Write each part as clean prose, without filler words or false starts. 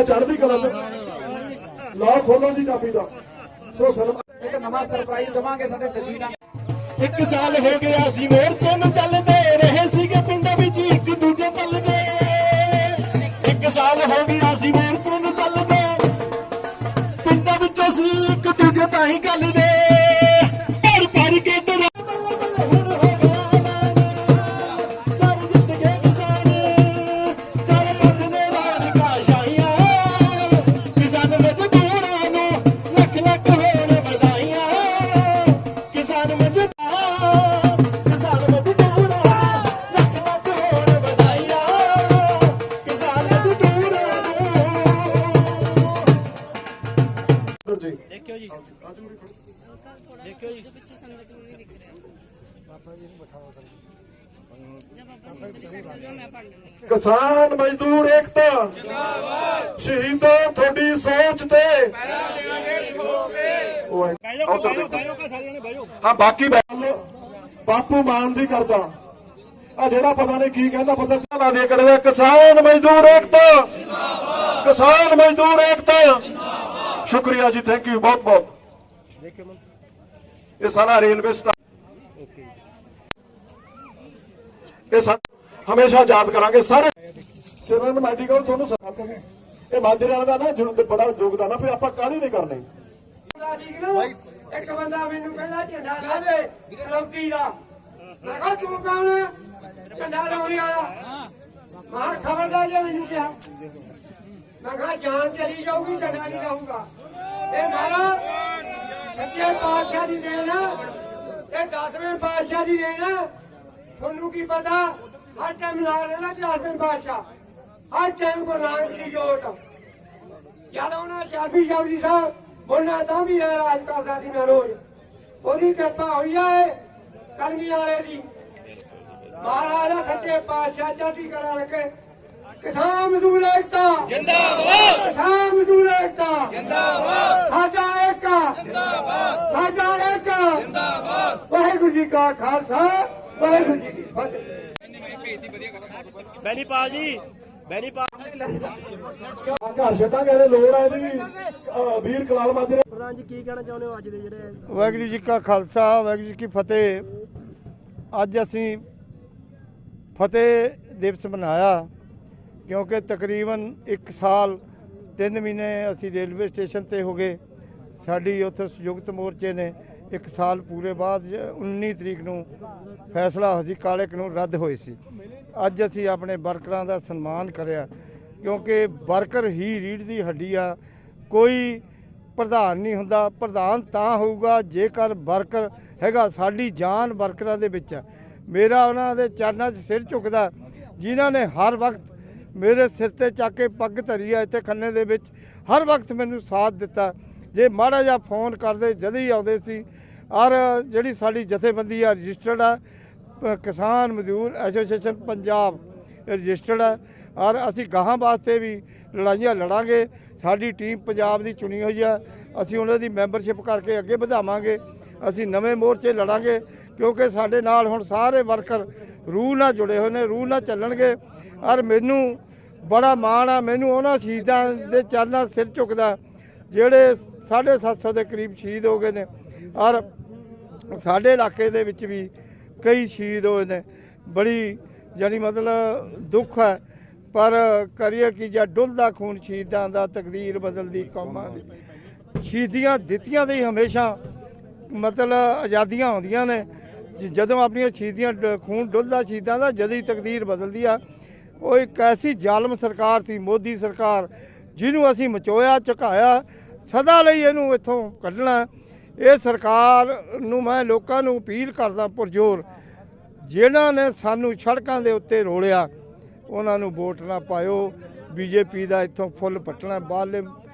चढ़ती कला लो खोलो जी चाबी का सो एक नवा सरप्राइज देवांगे साडे तजीर। 1 साल हो गया सी मोर्चे में चलते रहे सीगे पिंडों विच एक दूजे तलदे 1 साल हो गया सी मोर्चे में चलते पिंडों विच सी एक दूजे ताई गलदे पर के डरा किसान मजदूर एकता शहीदों थोड़ी सोच ते हाँ बाकी बापू मान जी करता आ जेड़ा पता नहीं की कहना पता चला दे कर किसान मजदूर एकता किसान मजदूर एकता। शुक्रिया जी थैंक यू बहुत बहुत। ये सारा रेलवे स्टाफ हमेशा याद करांगे सारे सिमरन मैडिकल थोनू ये माजरे वाला ना जो बड़ा योगदान है फिर आप काली नहीं करनी। एक बंदा मैनू कहंदा झंडा ला दे लौकी दा मैं कहा तू कौन है झंडा लाने आया मां खबरदार जे मैनू क्या मैं कहा जान चली जाऊगी झंडा नहीं लाऊंगा। ये महाराज सच्चे पातशाह दी देन ये 10वें पातशाह दी देन थोनू की पता हर टाइम नाल रहना 10वें पातशाह हर टाइम को नाम की जोत याद होना चाबी जावजी साहब बोलना तो भी राज करता सी मैं रोज ओदी कृपा हुई है कलगी वाले दी महाराज सच्चे पातशाह चढ़ती करा रखे। किसान मजदूर एकता जिंदाबाद किसान मजदूर एकता जिंदाबाद साजा एकता जिंदाबाद साजा एकता जिंदाबाद। वाहिगुरू जी का खालसा वाहिगुरू जी की फतेह। बैनीपाल जी बैनीपाल घर छड्डांगे लोड़ है ਇਹਦੀ ਵੀਰ ਕਲਾਲ ਮਾਜਰੇ प्रधान जी की कहना चाਹੁੰਦੇ ਹੋ ਅੱਜ ਦੇ ਜਿਹੜੇ ਵਾਹਿਗੁਰੂ ਜੀ ਕਾ ਖਾਲਸਾ ਵਾਹਿਗੁਰੂ ਜੀ ਕੀ ਫਤਿਹ। ਅੱਜ ਅਸੀਂ ਫਤਿਹ ਦਿਵਸ ਮਨਾਇਆ ਕਿਉਂਕਿ ਤਕਰੀਬਨ 1 ਸਾਲ 3 ਮਹੀਨੇ ਅਸੀਂ ਰੇਲਵੇ ਸਟੇਸ਼ਨ ਤੇ ਹੋ ਗਏ। ਸਾਡੀ ਉੱਥੇ ਸੰਯੁਕਤ ਮੋਰਚੇ ਨੇ 1 ਸਾਲ ਪੂਰੇ ਬਾਅਦ 19 ਤਰੀਕ ਨੂੰ ਫੈਸਲਾ ਹੋਇਆ ਸੀ ਕਾਲੇ ਕਾਨੂੰਨ ਰੱਦ ਹੋਏ ਸੀ। ਅੱਜ ਅਸੀਂ ਆਪਣੇ ਵਰਕਰਾਂ ਦਾ ਸਨਮਾਨ ਕਰਿਆ ਕਿਉਂਕਿ ਵਰਕਰ ਹੀ ਰੀੜ੍ਹ ਦੀ ਹੱਡੀ ਆ। ਕੋਈ ਪ੍ਰਧਾਨ ਨਹੀਂ ਹੁੰਦਾ, ਪ੍ਰਧਾਨ ਤਾਂ ਹੋਊਗਾ ਜੇਕਰ ਵਰਕਰ ਹੈਗਾ। ਸਾਡੀ ਜਾਨ ਵਰਕਰਾਂ ਦੇ ਵਿੱਚ ਆ। ਮੇਰਾ ਉਹਨਾਂ ਦੇ ਚਰਨਾਂ 'ਚ ਸਿਰ ਝੁਕਦਾ ਜਿਨ੍ਹਾਂ ਨੇ ਹਰ ਵਕਤ ਮੇਰੇ ਸਿਰ ਤੇ ਚੱਕ ਕੇ ਪੱਗ ਧਰੀ ਆ। ਇੱਥੇ ਖੰਨੇ ਦੇ ਵਿੱਚ ਹਰ ਵਕਤ ਮੈਨੂੰ ਸਾਥ ਦਿੱਤਾ। ਜੇ ਮਾੜਾ ਜਿਹਾ ਫੋਨ ਕਰਦੇ ਜਦ ਹੀ ਆਉਂਦੇ ਸੀ। ਔਰ ਜਿਹੜੀ ਸਾਡੀ ਜਥੇਬੰਦੀ ਆ ਰਜਿਸਟਰਡ ਆ किसान मजदूर एसोसीएशन पंजाब रजिस्टर्ड है और असी गाहां वास्ते भी लड़ाइयां लड़ांगे। साडी टीम पंजाब की चुनी हुई है। असी उन्हां दी मैंबरशिप करके अगे वधावांगे। असी नवे मोर्चे लड़ांगे क्योंकि साडे नाल हुण सारे वर्कर रूह नाल जुड़े हुए ने, रूह नाल चलणगे। और मैनू बड़ा माण आ, मैनू उन्हां शहीदां दे चरनां सिर झुकदा जिहड़े 750 के करीब शहीद हो गए ने। और साडे इलाके दे विच भी कई शहीद होए ने। बड़ी जानी मतलब दुख है पर करिए कि जा डुलदा खून शहीदां दा तकदीर बदलदी कौमां दी। शहीदियां दित्तियां ते हमेशा मतलब आज़ादियां आउंदियां ने। जदों अपनी शहीदियां खून डुलदा शहीदां दा जदी तकदीर बदलदी आ। वो एक ऐसी जालम सरकार थी मोदी सरकार जिन्हों असी मचोया झुकाया सदा लई इहनूं इत्थों कढना। ਇਹ ਸਰਕਾਰ ਨੂੰ ਮੈਂ ਲੋਕਾਂ ਨੂੰ ਅਪੀਲ ਕਰਦਾ ਪੁਰਜੋਰ ਜਿਨ੍ਹਾਂ ਨੇ ਸਾਨੂੰ ਸੜਕਾਂ ਦੇ ਉੱਤੇ ਰੋਲਿਆ ਉਹਨਾਂ ਨੂੰ ਵੋਟ ਨਾ ਪਾਇਓ। ਬੀਜੇਪੀ ਦਾ ਇੱਥੋਂ ਫੁੱਲ ਪੱਟਣਾ ਬਾਹਰਲੇ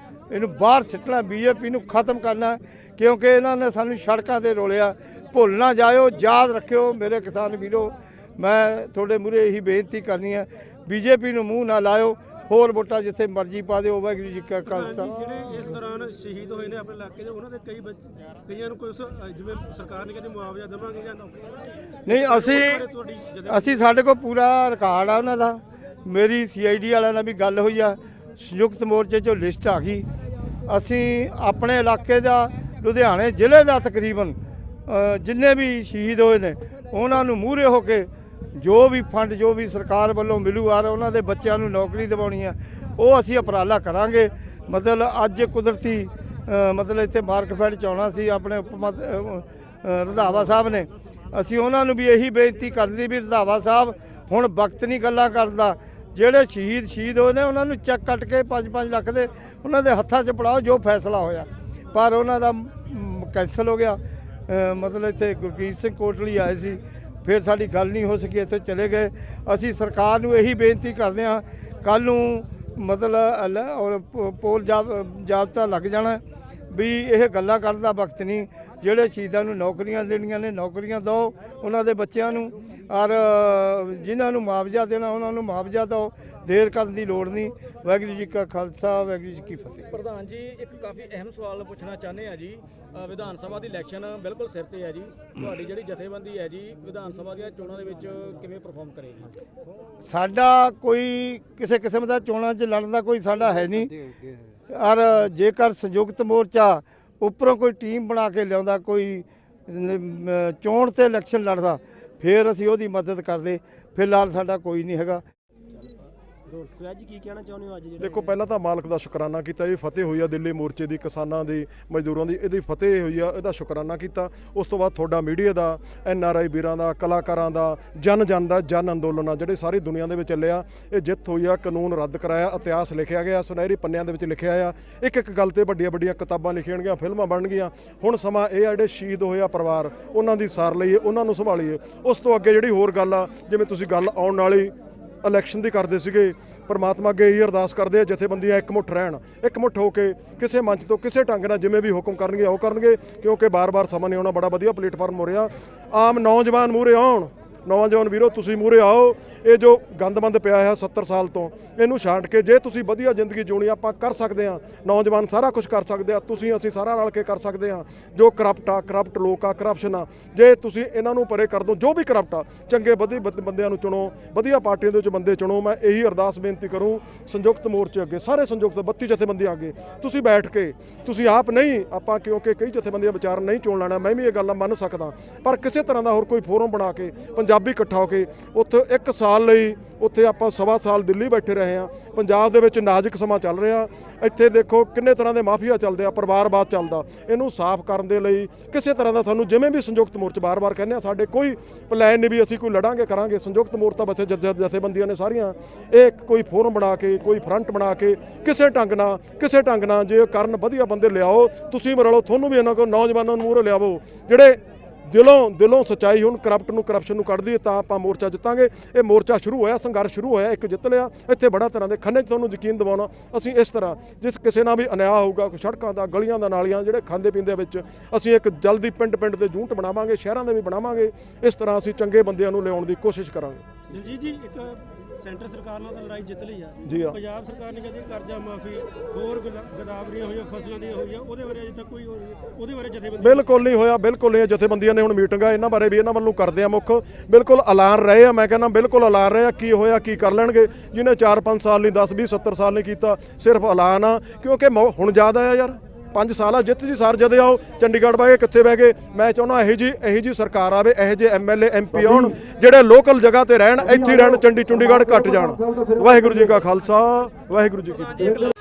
ਇਹਨੂੰ ਬਾਹਰ ਸਿੱਟਣਾ ਬੀਜੇਪੀ ਨੂੰ ਖਤਮ ਕਰਨਾ ਕਿਉਂਕਿ ਇਹਨਾਂ ਨੇ ਸਾਨੂੰ ਸੜਕਾਂ ਤੇ ਰੋਲਿਆ। ਭੁੱਲ ਨਾ ਜਾਇਓ, ਯਾਦ ਰੱਖਿਓ ਮੇਰੇ ਕਿਸਾਨ ਵੀਰੋ। ਮੈਂ ਤੁਹਾਡੇ ਮੂਹਰੇ ਇਹੀ ਬੇਨਤੀ ਕਰਨੀ ਹੈ ਬੀਜੇਪੀ ਨੂੰ ਮੂੰਹ ਨਾ ਲਾਇਓ। होर वोटा जिथे मर्जी पा दो। वाहिगुरू जी का खालसा। इस दौरान शहीद होए ने अपने इलाके दे उन्हां दे कई कईयां नूं कोई जिवें सरकार ने कहती मुआवजा देवांगे जां नहीं असी साडे कोल पूरा रिकॉर्ड आ उन्हां दा। मेरी CID वालियां नाल भी गल होई आ। ਸੰਯੁਕਤ ਮੋਰਚੇ 'ਚੋਂ ਲਿਸਟ ਆ ਗਈ। ਅਸੀਂ ਆਪਣੇ ਇਲਾਕੇ ਦਾ ਲੁਧਿਆਣੇ ਜ਼ਿਲ੍ਹੇ ਦਾ ਤਕਰੀਬਨ ਜਿੰਨੇ ਵੀ ਸ਼ਹੀਦ ਹੋਏ ਨੇ ਉਹਨਾਂ ਨੂੰ ਮੂਹਰੇ ਹੋ ਕੇ ਜੋ ਵੀ ਫੰਡ ਜੋ ਵੀ ਸਰਕਾਰ ਵੱਲੋਂ ਮਿਲੂ ਆ ਉਹਨਾਂ ਦੇ ਬੱਚਿਆਂ ਨੂੰ ਨੌਕਰੀ ਦਿਵਾਉਣੀ ਆ, ਉਹ ਅਸੀਂ ਉਪਰਾਲਾ ਕਰਾਂਗੇ। ਮਤਲਬ ਅੱਜ ਕੁਦਰਤੀ ਮਤਲਬ ਇੱਥੇ ਮਾਰਕਫੈਡ 'ਚ ਆਉਣਾ ਸੀ ਆਪਣੇ ਰੰਧਾਵਾ ਸਾਹਿਬ ਨੇ, ਅਸੀਂ ਉਹਨਾਂ ਨੂੰ ਵੀ ਇਹੀ ਬੇਨਤੀ ਕਰਦੀ ਵੀ ਰੰਧਾਵਾ ਸਾਹਿਬ ਹੁਣ ਵਕਤ ਨਹੀਂ ਗੱਲਾਂ ਕਰਨ ਦਾ। ਜਿਹੜੇ ਸ਼ਹੀਦ ਹੋਏ ਨੇ ਉਹਨਾਂ ਨੂੰ ਚੈੱਕ ਕੱਟ ਕੇ 5-5 ਲੱਖ ਦੇ ਉਹਨਾਂ ਦੇ ਹੱਥਾਂ 'ਚ ਪੜਾਓ ਜੋ ਫੈਸਲਾ ਹੋਇਆ, ਪਰ ਉਹਨਾਂ ਦਾ ਕੈਂਸਲ ਹੋ ਗਿਆ। ਮਤਲਬ ਇੱਥੇ ਗੁਰਪ੍ਰੀਤ ਸਿੰਘ ਕੋਟਲੀ ਆਏ ਸੀ, ਫਿਰ ਸਾਡੀ ਗੱਲ ਨਹੀਂ ਹੋ ਸਕੀ, ਇੱਥੇ ਚਲੇ ਗਏ। ਅਸੀਂ ਸਰਕਾਰ ਨੂੰ ਇਹੀ ਬੇਨਤੀ ਕਰਦੇ ਹਾਂ ਕੱਲ੍ਹ ਨੂੰ ਮਤਲਬ ਔਰ ਪੋਲ ਜਾਬਤਾ ਲੱਗ ਜਾਣਾ ਵੀ ਇਹ ਗੱਲਾਂ ਕਰਨ ਦਾ ਵਕਤ ਨਹੀਂ। ਜਿਹੜੇ ਸ਼ਹੀਦਾਂ ਨੂੰ ਨੌਕਰੀਆਂ ਦੇਣੀਆਂ ਨੇ ਨੌਕਰੀਆਂ ਦਿਓ ਉਹਨਾਂ ਦੇ ਬੱਚਿਆਂ ਨੂੰ, ਔਰ ਜਿਨ੍ਹਾਂ ਨੂੰ ਮੁਆਵਜ਼ਾ ਦੇਣਾ ਉਹਨਾਂ ਨੂੰ ਮੁਆਵਜ਼ਾ ਦਿਓ, ਦੇਰ ਕਰਨ ਦੀ ਲੋੜ ਨਹੀਂ। ਵਾਹਿਗੁਰੂ ਜੀ ਕਾ ਖਾਲਸਾ, ਵਾਹਿਗੁਰੂ ਜੀ ਕੀ ਫਤਿਹ। ਪ੍ਰਧਾਨ ਜੀ, ਇੱਕ ਕਾਫੀ ਅਹਿਮ ਸਵਾਲ ਪੁੱਛਣਾ ਚਾਹੁੰਦੇ ਆ ਜੀ। ਵਿਧਾਨ ਸਭਾ ਦੀ ਇਲੈਕਸ਼ਨ ਬਿਲਕੁਲ ਸਿਰ ਤੇ ਹੈ ਜੀ, ਤੁਹਾਡੀ ਜਿਹੜੀ ਜਥੇਬੰਦੀ ਹੈ ਜੀ ਵਿਧਾਨ ਸਭਾ ਦੀਆਂ ਚੋਣਾਂ ਦੇ ਵਿੱਚ ਕਿਵੇਂ ਪਰਫਾਰਮ ਕਰੇਗੀ? ਸਾਡਾ ਕੋਈ ਕਿਸੇ ਕਿਸਮ ਦਾ ਚੋਣਾਂ 'ਚ ਲੜਨ ਦਾ ਕੋਈ ਸਾਡਾ ਹੈ ਨਹੀਂ, ਔਰ ਜੇਕਰ ਸੰਯੁਕਤ ਮੋਰਚਾ ਉੱਪਰੋਂ ਕੋਈ ਟੀਮ ਬਣਾ ਕੇ ਲਿਆਉਂਦਾ, ਕੋਈ ਚੋਣ ਤੇ ਇਲੈਕਸ਼ਨ ਲੜਦਾ, ਫਿਰ ਅਸੀਂ ਉਹਦੀ ਮਦਦ ਕਰਦੇ। ਫਿਲਹਾਲ ਸਾਡਾ ਕੋਈ ਨਹੀਂ ਹੈਗਾ। ਸਵੈਜ ਕੀ ਕਹਿਣਾ ਚਾਹੁੰਦੇ ਹੋ ਅੱਜ ਜਿਹੜਾ ਦੇਖੋ, ਪਹਿਲਾਂ ਤਾਂ ਮਾਲਕ ਦਾ ਸ਼ੁਕਰਾਨਾ ਕੀਤਾ, ਇਹ ਫਤਿਹ ਹੋਈ ਆ ਦਿੱਲੀ ਮੋਰਚੇ ਦੀ, ਕਿਸਾਨਾਂ ਦੀ, ਮਜ਼ਦੂਰਾਂ ਦੀ, ਇਹਦੀ ਫਤਿਹ ਹੋਈ ਆ, ਇਹਦਾ ਸ਼ੁਕਰਾਨਾ ਕੀਤਾ। ਉਸ ਤੋਂ ਬਾਅਦ ਤੁਹਾਡਾ ਮੀਡੀਆ ਦਾ, NRI ਵੀਰਾਂ ਦਾ, ਕਲਾਕਾਰਾਂ ਦਾ, ਜਨ ਦਾ ਜਨ ਅੰਦੋਲਨ ਆ ਜਿਹੜੇ ਸਾਰੀ ਦੁਨੀਆ ਦੇ ਵਿੱਚ ਚੱਲਿਆ, ਇਹ ਜਿੱਤ ਹੋਈ ਆ। ਕਾਨੂੰਨ ਰੱਦ ਕਰਾਇਆ, ਇਤਿਹਾਸ ਲਿਖਿਆ ਗਿਆ, ਸੁਨਹਿਰੀ ਪੰਨਿਆਂ ਦੇ ਵਿੱਚ ਲਿਖਿਆ ਆ। ਇੱਕ ਇੱਕ ਗੱਲ ਤੇ ਵੱਡੀਆਂ ਵੱਡੀਆਂ ਕਿਤਾਬਾਂ ਲਿਖਣਗੀਆਂ, ਫਿਲਮਾਂ ਬਣਨਗੀਆਂ। ਹੁਣ ਸਮਾਂ ਇਹ ਆ ਜਿਹੜੇ ਸ਼ਹੀਦ ਹੋਏ ਆ ਪਰਿਵਾਰ, ਉਹਨਾਂ ਦੀ ਸਾਰ ਲਈਏ, ਉਹਨਾਂ ਨੂੰ ਸੰਭਾਲੀਏ। ਉਸ ਤੋਂ ਅੱਗੇ ਜਿਹੜੀ ਹੋਰ ਗੱਲ ਆ, ਜਿਵੇਂ ਤੁਸੀਂ ਗੱਲ ਆਉਣ ਵਾਲੀ ਇਲੈਕਸ਼ਨ ਦੀ ਕਰਦੇ ਸੀਗੇ, ਪਰਮਾਤਮਾ ਅੱਗੇ ਇਹੀ ਅਰਦਾਸ ਕਰਦੇ ਆ ਜਥੇਬੰਦੀਆਂ ਇਕਮੁੱਠ ਰਹਿਣ, ਇਕਮੁੱਠ ਹੋ ਕੇ ਕਿਸੇ ਮੰਚ ਤੋਂ ਕਿਸੇ ਢੰਗ ਨਾਲ ਜਿਵੇਂ ਵੀ ਹੁਕਮ ਕਰਨਗੇ ਉਹ ਕਰਨਗੇ, ਕਿਉਂਕਿ ਬਾਰ-ਬਾਰ ਸਮਾਂ ਨਹੀਂ ਆਉਣਾ। ਬੜਾ ਵਧੀਆ ਪਲੇਟਫਾਰਮ ਹੋ ਰਿਹਾ, ਆਮ ਨੌਜਵਾਨ ਮੂਹਰੇ ਆਉਣ। ਨੌਜਵਾਨ ਵੀਰੋ, ਤੁਸੀਂ ਮੂਹਰੇ ਆਓ। ਇਹ ਜੋ ਗੰਦਮੰਦ ਪਿਆ ਹੈ 70 ਸਾਲ ਤੋਂ, ਇਹਨੂੰ ਛਾਂਟ ਕੇ ਜੇ ਤੁਸੀਂ ਵਧੀਆ ਜ਼ਿੰਦਗੀ ਜਿਉਣੀ ਆਪਾਂ ਕਰ ਸਕਦੇ ਹਾਂ। ਨੌਜਵਾਨ ਸਾਰਾ ਕੁਝ ਕਰ ਸਕਦੇ ਆ, ਤੁਸੀਂ ਅਸੀਂ ਸਾਰਾ ਰਲ ਕੇ ਕਰ ਸਕਦੇ ਹਾਂ। ਜੋ ਕਰਪਟ ਲੋਕ ਆ, ਕਰਪਸ਼ਨ ਆ, ਜੇ ਤੁਸੀਂ ਇਹਨਾਂ ਨੂੰ ਪਰੇ ਕਰ ਦੋ, ਜੋ ਵੀ ਕਰਪਟ ਆ, ਚੰਗੇ ਵਧੀਆ ਬੰਦਿਆਂ ਨੂੰ ਚੁਣੋ, ਵਧੀਆ ਪਾਰਟੀਆਂ ਦੇ ਵਿੱਚ ਬੰਦੇ ਚੁਣੋ। ਮੈਂ ਇਹੀ ਅਰਦਾਸ ਬੇਨਤੀ ਕਰੂੰ ਸੰਯੁਕਤ ਮੋਰਚੇ ਅੱਗੇ, ਸਾਰੇ ਸੰਯੁਕਤ 32 ਜਥੇਬੰਦੀਆਂ ਅੱਗੇ, ਤੁਸੀਂ ਬੈਠ ਕੇ, ਤੁਸੀਂ ਆਪ ਨਹੀਂ, ਆਪਾਂ ਕਿਉਂਕਿ ਕਈ ਜਥੇਬੰਦੀਆਂ ਵਿਚਾਰ ਨਹੀਂ ਚੁਣ ਲੈਣਾ, ਮੈਂ ਵੀ ਇਹ ਗੱਲ ਮੰਨ ਸਕਦਾ, ਪਰ ਕਿਸੇ ਤਰ੍ਹਾਂ ਦਾ ਹੋਰ ਕੋਈ ਫੋਰਮ ਬਣਾ ਕੇ ਪੰਜਾਬੀ ਇਕੱਠਾ ਹੋ ਕੇ ਉੱਥੇ 1 ਸਾਲ ਲਈ, ਉੱਥੇ ਆਪਾਂ 1.25 ਸਾਲ ਦਿੱਲੀ ਬੈਠੇ ਰਹੇ ਹਾਂ। ਪੰਜਾਬ ਦੇ ਵਿੱਚ ਨਾਜ਼ੁਕ ਸਮਾਂ ਚੱਲ ਰਿਹਾ, ਇੱਥੇ ਦੇਖੋ ਕਿੰਨੇ ਤਰ੍ਹਾਂ ਦੇ ਮਾਫੀਆ ਚੱਲਦੇ ਆ, ਪਰਿਵਾਰਵਾਦ ਚੱਲਦਾ। ਇਹਨੂੰ ਸਾਫ਼ ਕਰਨ ਦੇ ਲਈ ਕਿਸੇ ਤਰ੍ਹਾਂ ਦਾ ਸਾਨੂੰ, ਜਿਵੇਂ ਵੀ ਸੰਯੁਕਤ ਮੋਰਚਾ ਬਾਰ-ਬਾਰ ਕਹਿੰਦੇ ਆ, ਸਾਡੇ ਕੋਈ ਪਲਾਨ ਨਹੀਂ ਵੀ ਅਸੀਂ ਕੋਈ ਲੜਾਂਗੇ ਕਰਾਂਗੇ। ਸੰਯੁਕਤ ਮੋਰਚਾ ਬਸੇ ਜਥੇਬੰਦੀਆਂ ਨੇ ਸਾਰੀਆਂ, ਇਹ ਕੋਈ ਫੋਰਮ ਬਣਾ ਕੇ, ਕੋਈ ਫਰੰਟ ਬਣਾ ਕੇ ਕਿਸੇ ਢੰਗ ਨਾਲ ਜੇ ਕਰਨ, ਵਧੀਆ ਬੰਦੇ ਲਿਆਓ, ਤੁਸੀਂ ਮਰਲੋ, ਤੁਹਾਨੂੰ ਵੀ ਇਹਨਾਂ ਕੋਲ ਨੌਜਵਾਨਾਂ ਨੂੰ ਮੂਹਰੇ ਲਿਆਵੋ ਜਿਹੜੇ ਦਿਲੋਂ ਸੱਚਾਈ ਹੁਣ ਕਰਪਸ਼ਨ ਨੂੰ ਕੱਢਦੀ ਹੈ, ਤਾਂ ਆਪਾਂ ਮੋਰਚਾ ਜਿੱਤਾਂਗੇ। ਇਹ ਮੋਰਚਾ ਸ਼ੁਰੂ ਹੋਇਆ, ਸੰਘਰਸ਼ ਸ਼ੁਰੂ ਹੋਇਆ, ਇੱਕ ਜਿੱਤ ਲਿਆ। ਇੱਥੇ ਬੜਾ ਤਰ੍ਹਾਂ ਦੇ ਖੰਨੇ 'ਚ ਤੁਹਾਨੂੰ ਯਕੀਨ ਦਿਵਾਉਣਾ, ਅਸੀਂ ਇਸ ਤਰ੍ਹਾਂ ਜਿਸ ਕਿਸੇ ਨਾਲ ਵੀ ਅਨਿਆਂ ਹੋਊਗਾ, ਸੜਕਾਂ ਦਾ, ਗਲੀਆਂ ਦਾ, ਨਾਲੀਆਂ ਜਿਹੜੇ ਖਾਂਦੇ ਪੀਂਦੇ ਵਿੱਚ, ਅਸੀਂ ਇੱਕ ਜਲਦੀ ਪਿੰਡ ਤੇ ਜੂੰਟ ਬਣਾਵਾਂਗੇ, ਸ਼ਹਿਰਾਂ ਦੇ ਵੀ ਬਣਾਵਾਂਗੇ। ਇਸ ਤਰ੍ਹਾਂ ਅਸੀਂ ਚੰਗੇ ਬੰਦਿਆਂ ਨੂੰ ਲਿਆਉਣ ਦੀ ਕੋਸ਼ਿਸ਼ ਕਰਾਂਗੇ। ਦਿਲਜੀਤ ਜੀ, ਇੱਕ ਸੈਂਟਰ ਸਰਕਾਰ ਨਾਲ ਤਾਂ ਲੜਾਈ ਜਿੱਤ ਲਈ ਆ ਜੀ ਹਾਂ। ਪੰਜਾਬ ਸਰਕਾਰ ਨੇ ਕਹਿੰਦੀ ਕਰਜ਼ਾ ਮਾਫੀ, ਹੋਰ ਗਦਾਵਰੀਆਂ ਹੋਈਆਂ, ਫਸਲਾਂ ਦੀਆਂ ਹੋਈਆਂ, ਉਹਦੇ ਬਾਰੇ ਅਜੇ ਤੱਕ ਕੋਈ ਉਹਦੇ ਬਾਰੇ ਜਥੇਬੰਦੀ ਬਿਲਕੁਲ ਨਹੀਂ ਹੋਇਆ, ਬਿਲਕੁਲ ਨਹੀਂ। ਜਥੇਬੰਦੀਆਂ ਨੇ ਹੁਣ ਮੀਟਿੰਗਾਂ ਇਹਨਾਂ ਬਾਰੇ ਵੀ ਇਹਨਾਂ ਵੱਲੋਂ ਕਰਦੇ ਆ, ਮੁੱਖ ਬਿਲਕੁਲ ਐਲਾਨ ਰਹੇ ਆ। ਮੈਂ ਕਹਿੰਦਾ ਬਿਲਕੁਲ ਐਲਾਨ ਰਹੇ ਆ, ਕੀ ਹੋਇਆ, ਕੀ ਕਰ ਲੈਣਗੇ। ਜਿਹਨੇ 4-5 ਸਾਲ ਨਹੀਂ, 10, 20, 70 ਸਾਲ ਨਹੀਂ ਕੀਤਾ, ਸਿਰਫ ਐਲਾਨ ਆ। ਕਿਉਂਕਿ ਹੁਣ ਜ਼ਿਆਦਾ ਆ ਯਾਰ, 5 ਸਾਲ ਆ, ਜਿੱਤ ਜੀ ਸਾਰ ਜਦੇ ਆਓ, ਚੰਡੀਗੜ੍ਹ ਬਹਿ ਕੇ ਕਿੱਥੇ ਬਹਿ ਗਏ। ਮੈਂ ਚਾਹੁੰਦਾ ਇਹੋ ਜੀ ਸਰਕਾਰ ਆਵੇ, ਇਹੋ ਜਿਹੇ MLA MP ਆਉਣ ਜਿਹੜੇ ਲੋਕਲ ਜਗ੍ਹਾ ਤੇ ਰਹਿਣ, ਇੱਥੇ ਰਹਿਣ, ਚੰਡੀਗੜ੍ਹ ਘੱਟ ਜਾਣ। ਵਾਹਿਗੁਰੂ ਜੀ ਕਾ ਖਾਲਸਾ, ਵਾਹਿਗੁਰੂ ਜੀ ਕੀ ਫਤਿਹ।